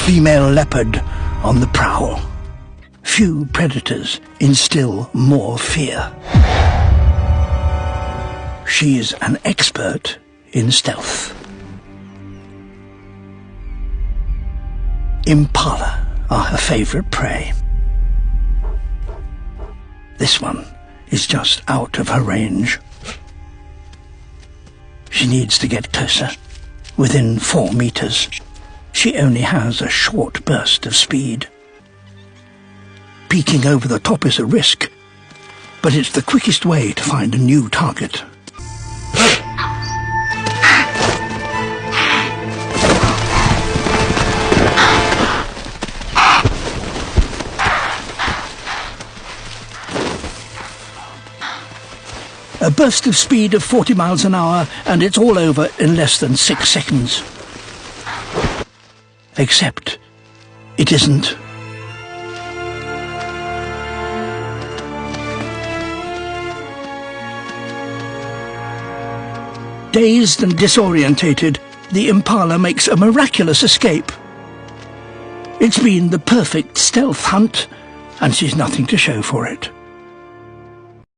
female leopard on the prowl. Few predators instill more fear. She's an expert in stealth. Impala are her favorite prey. This one is just out of her range. She needs to get closer, within 4 meters. She only has a short burst of speed. Peeking over the top is a risk, but it's the quickest way to find a new target. A burst of speed of 40 miles an hour, and it's all over in less than 6 seconds. Except it isn't. Dazed and disorientated, the Impala makes a miraculous escape. It's been the perfect stealth hunt, and she's nothing to show for it.